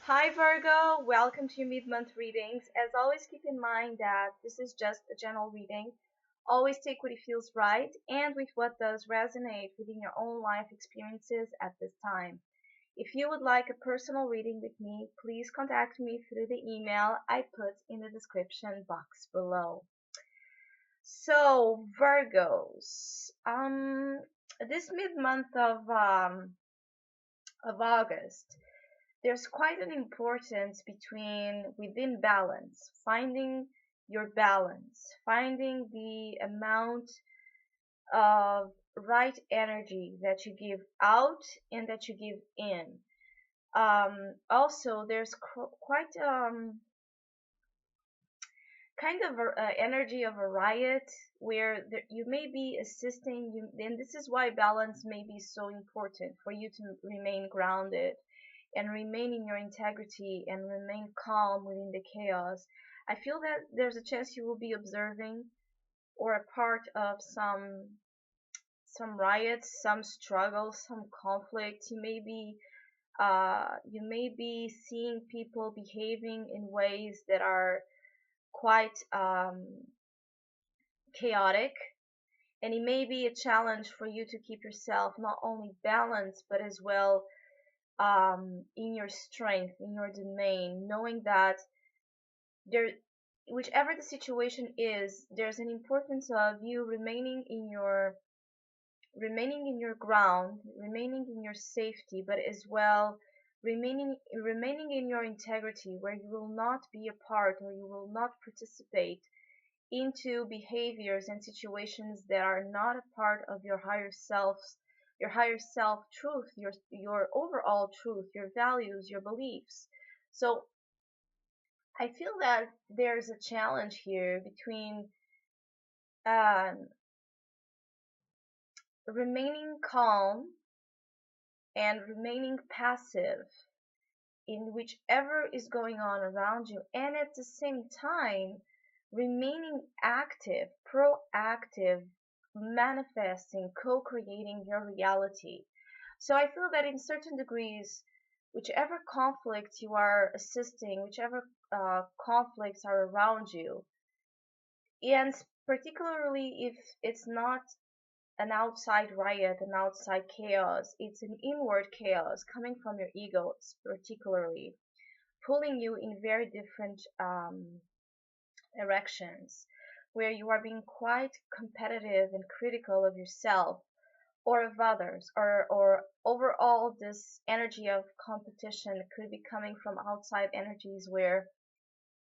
Hi Virgo, welcome to your mid-month readings. As always, keep in mind that this is just a general reading. Always take what it feels right and with what does resonate within your own life experiences at this time. If you would like a personal reading with me, please contact me through the email I put in the description box below. So, Virgos, this mid-month of August, there's quite an importance between within balance, finding your balance, finding the amount of right energy that you give out and that you give in. Also, there's quite kind of energy of a riot where you may be assisting you, and this is why balance may be so important for you to remain grounded and remain in your integrity and remain calm within the chaos. I feel that there's a chance you will be observing or a part of some riots, some struggles, some conflict. You may be seeing people behaving in ways that are quite chaotic, and it may be a challenge for you to keep yourself not only balanced but as well in your strength, in your domain, knowing that there, whichever the situation is, there's an importance of you remaining in your ground, remaining in your safety, but as well remaining in your integrity, where you will not be a part or you will not participate into behaviors and situations that are not a part of your higher self truth, your overall truth, your values, your beliefs. So I feel that there's a challenge here between um, remaining calm and remaining passive in whichever is going on around you, and at the same time remaining active, proactive, manifesting, co-creating your reality. So I feel that in certain degrees, whichever conflict you are assisting, whichever conflicts are around you, and particularly if it's not an outside riot, an outside chaos, it's an inward chaos coming from your ego, particularly pulling you in very different directions, where you are being quite competitive and critical of yourself or of others, or overall this energy of competition could be coming from outside energies where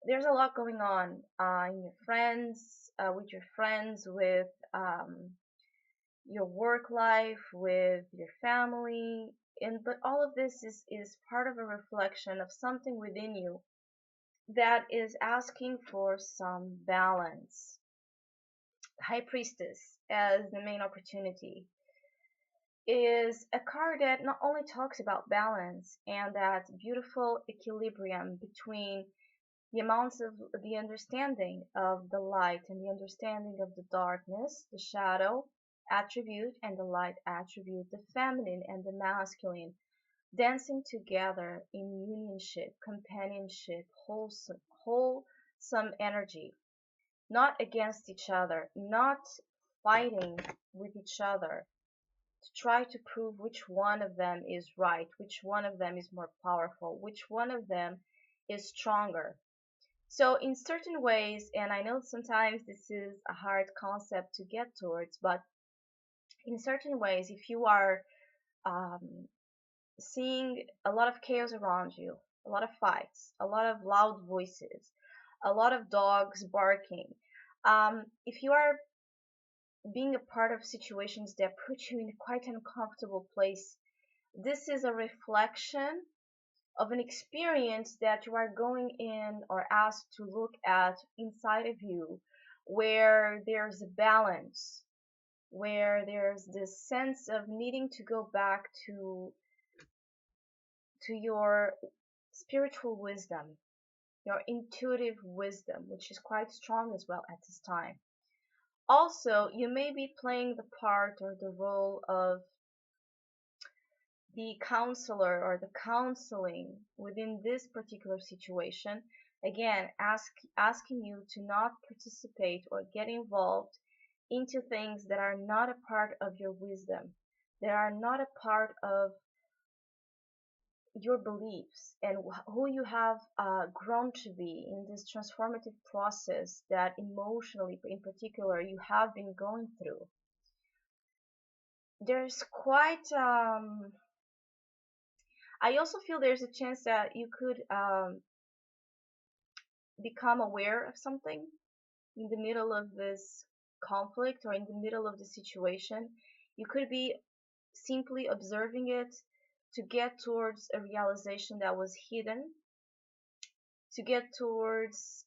there's a lot going on in your friends, with your friends, with your work life, with your family, and but all of this is part of a reflection of something within you that is asking for some balance. High Priestess as the main opportunity is a card that not only talks about balance and that beautiful equilibrium between the amounts of the understanding of the light and the understanding of the darkness, the shadow attribute and the light attribute, the feminine and the masculine, dancing together in unionship, companionship, wholesome energy, not against each other, not fighting with each other to try to prove which one of them is right, which one of them is more powerful, which one of them is stronger. So, in certain ways, and I know sometimes this is a hard concept to get towards, but in certain ways, if you are um, seeing a lot of chaos around you, a lot of fights, a lot of loud voices, a lot of dogs barking, if you are being a part of situations that put you in quite an uncomfortable place, this is a reflection of an experience that you are going in or asked to look at inside of you, where there's a balance, where there's this sense of needing to go back to your spiritual wisdom, your intuitive wisdom, which is quite strong as well at this time. Also, you may be playing the part or the role of the counselor or the counseling within this particular situation, again asking you to not participate or get involved into things that are not a part of your wisdom, that are not a part of your beliefs and who you have grown to be in this transformative process that emotionally in particular you have been going through. There's quite I also feel there's a chance that you could become aware of something in the middle of this conflict or in the middle of the situation. You could be simply observing it to get towards a realization that was hidden, to get towards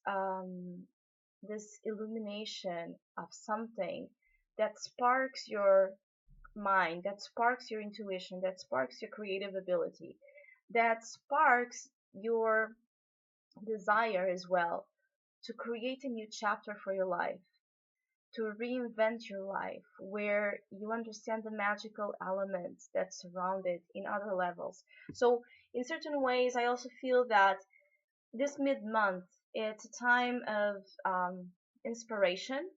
this illumination of something that sparks your mind, that sparks your intuition, that sparks your creative ability, that sparks your desire as well to create a new chapter for your life, to reinvent your life where you understand the magical elements that surround it in other levels. So, in certain ways, I also feel that this mid month, it's a time of inspiration,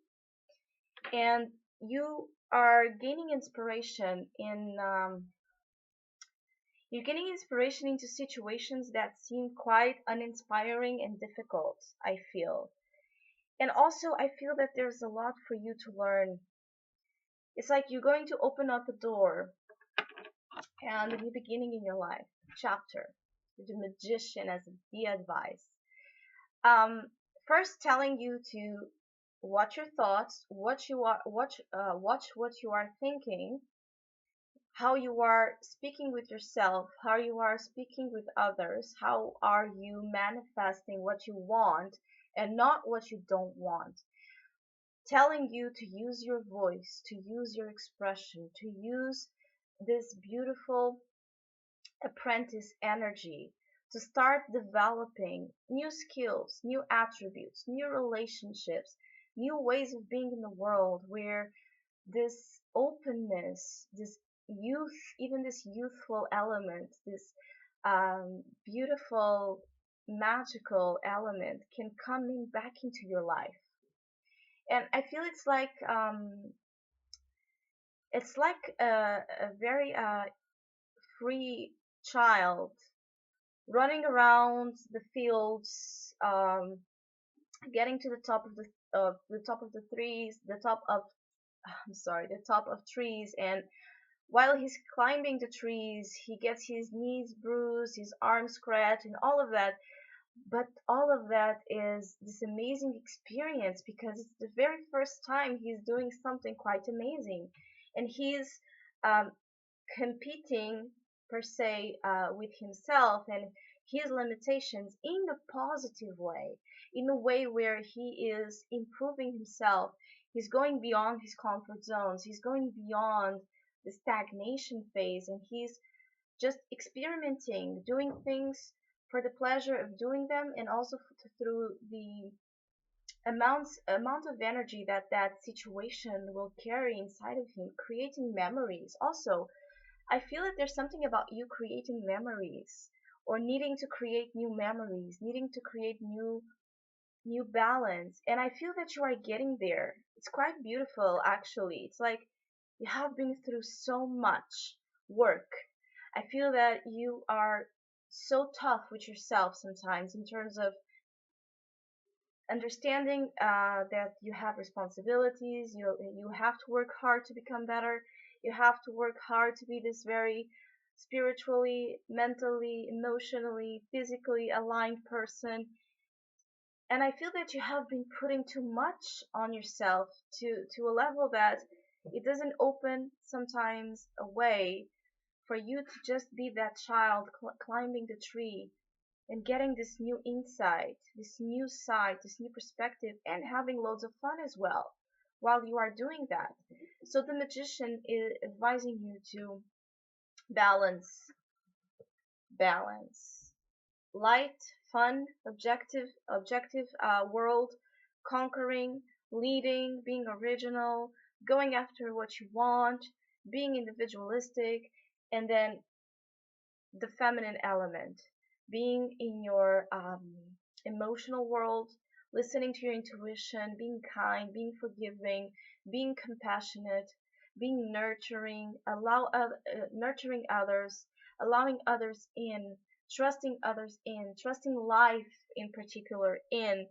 and you are gaining inspiration in you're getting inspiration into situations that seem quite uninspiring and difficult, I feel. And also, I feel that there's a lot for you to learn. It's like you're going to open up a door and a new beginning in your life, chapter, the magician as the advice. Um, First telling you to watch your thoughts, watch what you are thinking, how you are speaking with yourself, how you are speaking with others, how are you manifesting what you want and not what you don't want. Telling you to use your voice, to use your expression, to use this beautiful apprentice energy to start developing new skills, new attributes, new relationships, new ways of being in the world where this openness, this youth, even this youthful element, this beautiful, magical element can come in back into your life. And I feel it's like a very free child running around the fields, getting to the top of the top of the trees, the top of I'm sorry, the top of trees, and while he's climbing the trees, he gets his knees bruised, his arms scratched, and all of that. But all of that is this amazing experience because it's the very first time he's doing something quite amazing, and he's um, competing per se with himself and his limitations in a positive way, in a way where he is improving himself. He's going beyond his comfort zones, he's going beyond the stagnation phase, and he's just experimenting, doing things for the pleasure of doing them, and also through the amount of energy that that situation will carry inside of him, creating memories. Also, I feel that there's something about you creating memories or needing to create new memories, needing to create new balance. And I feel that you are getting there. It's quite beautiful actually. It's like you have been through so much work. I feel that you are so tough with yourself sometimes in terms of understanding that you have responsibilities, you have to work hard to become better. You have to work hard to be this very spiritually, mentally, emotionally, physically aligned person. And I feel that you have been putting too much on yourself to a level that it doesn't open sometimes a way for you to just be that child climbing the tree and getting this new insight, this new sight, this new perspective, and having loads of fun as well while you are doing that. So the magician is advising you to balance, balance, light, fun, objective world, conquering, leading, being original, going after what you want, being individualistic, and then the feminine element, being in your emotional world, listening to your intuition, being kind, being forgiving, being compassionate, being nurturing, nurturing others, allowing others in, trusting life in particular in,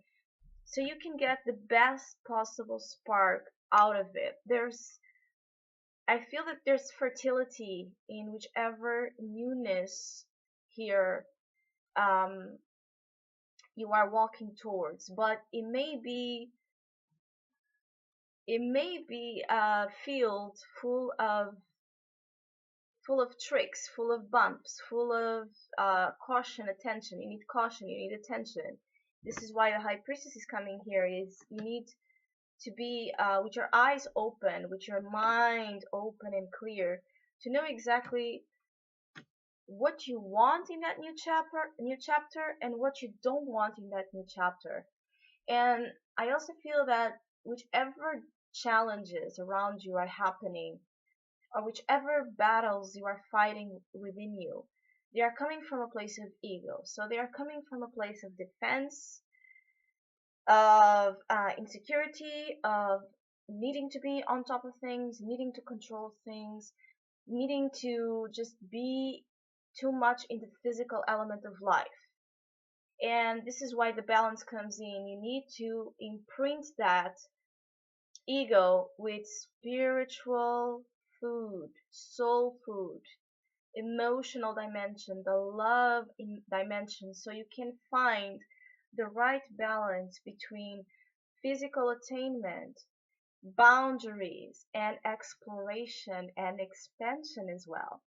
so you can get the best possible spark out of it. I feel that there's fertility in whichever newness here um, you are walking towards, but it may be a field full of tricks, full of bumps, full of caution, attention. You need caution, you need attention. This is why the high priestess is coming here. Is you need to be with your eyes open, with your mind open and clear, to know exactly what you want in that new chapter, and what you don't want in that new chapter. And I also feel that whichever challenges around you are happening, or whichever battles you are fighting within you, they are coming from a place of ego. So they are coming from a place of defense, of insecurity, of needing to be on top of things, needing to control things, needing to just be too much in the physical element of life. And this is why the balance comes in. You need to imprint that ego with spiritual food, soul food, emotional dimension, the love in dimension, so you can find the right balance between physical attainment, boundaries, and exploration and expansion as well.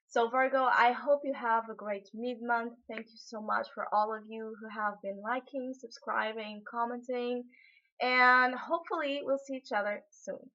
So, Virgo, I hope you have a great mid month. Thank you so much for all of you who have been liking, subscribing, commenting, and hopefully we'll see each other soon.